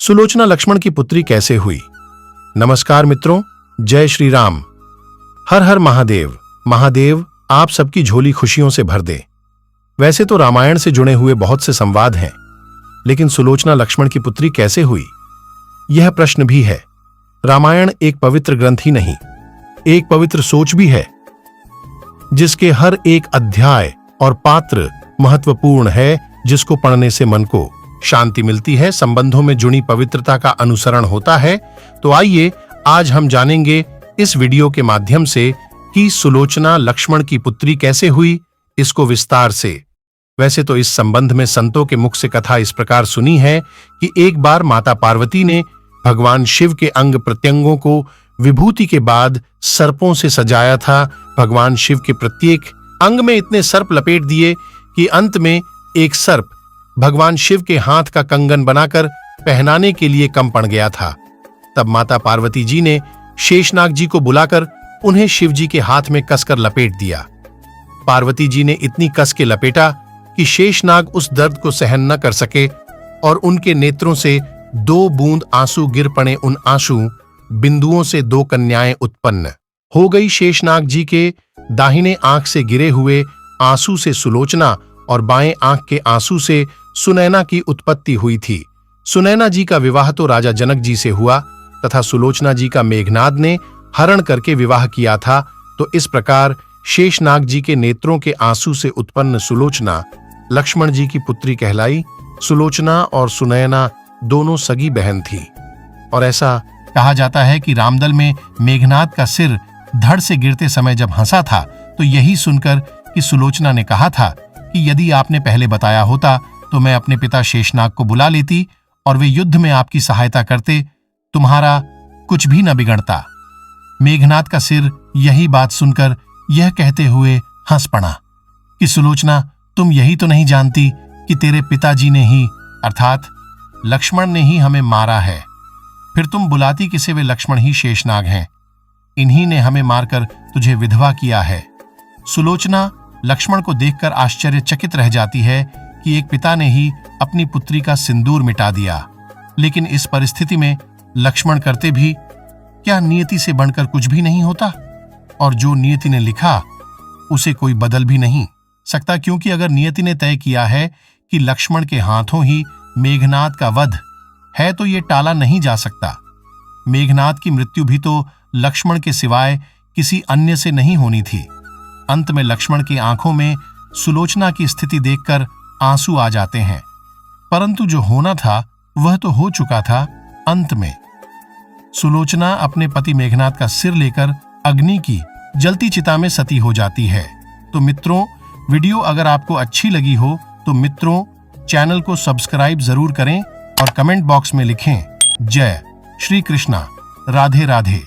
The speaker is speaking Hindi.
सुलोचना लक्ष्मण की पुत्री कैसे हुई। नमस्कार मित्रों, जय श्री राम। हर हर महादेव। महादेव आप सबकी झोली खुशियों से भर दे। वैसे तो रामायण से जुड़े हुए बहुत से संवाद हैं, लेकिन सुलोचना लक्ष्मण की पुत्री कैसे हुई, यह प्रश्न भी है। रामायण एक पवित्र ग्रंथ ही नहीं, एक पवित्र सोच भी है, जिसके हर एक अध्याय और पात्र महत्वपूर्ण है, जिसको पढ़ने से मन को शांति मिलती है, संबंधों में जुड़ी पवित्रता का अनुसरण होता है। तो आइए आज हम जानेंगे इस वीडियो के माध्यम से कि सुलोचना लक्ष्मण की पुत्री कैसे हुई, इसको विस्तार से। वैसे तो इस संबंध में संतों के मुख से कथा इस प्रकार सुनी है कि एक बार माता पार्वती ने भगवान शिव के अंग प्रत्यंगों को विभूति के बाद सर्पों से सजाया था। भगवान शिव के प्रत्येक अंग में इतने सर्प लपेट दिए कि अंत में एक सर्प भगवान शिव के हाथ का कंगन बनाकर पहनाने के लिए कम पड़ गया था। तब माता पार्वती जी ने शेषनाग जी को बुलाकर उन्हें शिव जी के हाथ में कसकर लपेट दिया। पार्वती जी ने इतनी कस के लपेटा कि शेषनाग उस दर्द को सहन न कर सके और उनके नेत्रों से 2 बूंद आंसू गिर पड़े। उन आंसू बिंदुओं से 2 कन्याएं उत्पन्न हो गई। शेषनाग जी के दाहिने आंख से गिरे हुए आंसू से सुलोचना और बाएं आंख के आंसू से सुनैना की उत्पत्ति हुई थी। सुनैना जी का विवाह तो राजा जनक जी से हुआ तथा सुलोचना जी का मेघनाद ने हरण करके विवाह किया था। तो इस प्रकार शेषनाग जी के नेत्रों के आंसू से उत्पन्न सुलोचना लक्ष्मण जी की पुत्री कहलाई। सुलोचना और सुनैना दोनों सगी बहन थी और ऐसा कहा जाता है कि रामदल में मेघनाद का सिर धड़ से गिरते समय जब हंसा था तो यही सुनकर कि सुलोचना ने कहा था कि यदि आपने पहले बताया होता तो मैं अपने पिता शेषनाग को बुला लेती और वे युद्ध में आपकी सहायता करते, तुम्हारा कुछ भी न बिगड़ता। मेघनाद का सिर यही बात सुनकर यह कहते हुए हंस पड़ा कि सुलोचना, तुम यही तो नहीं जानती कि तेरे पिताजी ने ही अर्थात लक्ष्मण ने ही हमें मारा है। फिर तुम बुलाती किसे, वे लक्ष्मण ही शेषनाग हैं। इन्हीं ने हमें मारकर तुझे विधवा किया है। सुलोचना लक्ष्मण को देखकर आश्चर्यचकित रह जाती है कि एक पिता ने ही अपनी पुत्री का सिंदूर मिटा दिया। लेकिन इस परिस्थिति में लक्ष्मण करते भी क्या नियति से बढ़कर कुछ भी नहीं होता, और जो नियति ने लिखा उसे कोई बदल भी नहीं सकता, क्योंकि अगर नियति ने तय किया है कि लक्ष्मण के हाथों ही मेघनाद का वध है तो ये टाला नहीं जा सकता। मेघनाद की मृत्यु भी तो लक्ष्मण के सिवाय किसी अन्य से नहीं होनी थी। अंत में लक्ष्मण की आंखों में सुलोचना की स्थिति देखकर आंसू आ जाते हैं, परंतु जो होना था वह तो हो चुका था। अंत में सुलोचना अपने पति मेघनाद का सिर लेकर अग्नि की जलती चिता में सती हो जाती है। तो मित्रों, वीडियो अगर आपको अच्छी लगी हो तो मित्रों चैनल को सब्सक्राइब जरूर करें और कमेंट बॉक्स में लिखें जय श्री कृष्णा, राधे राधे।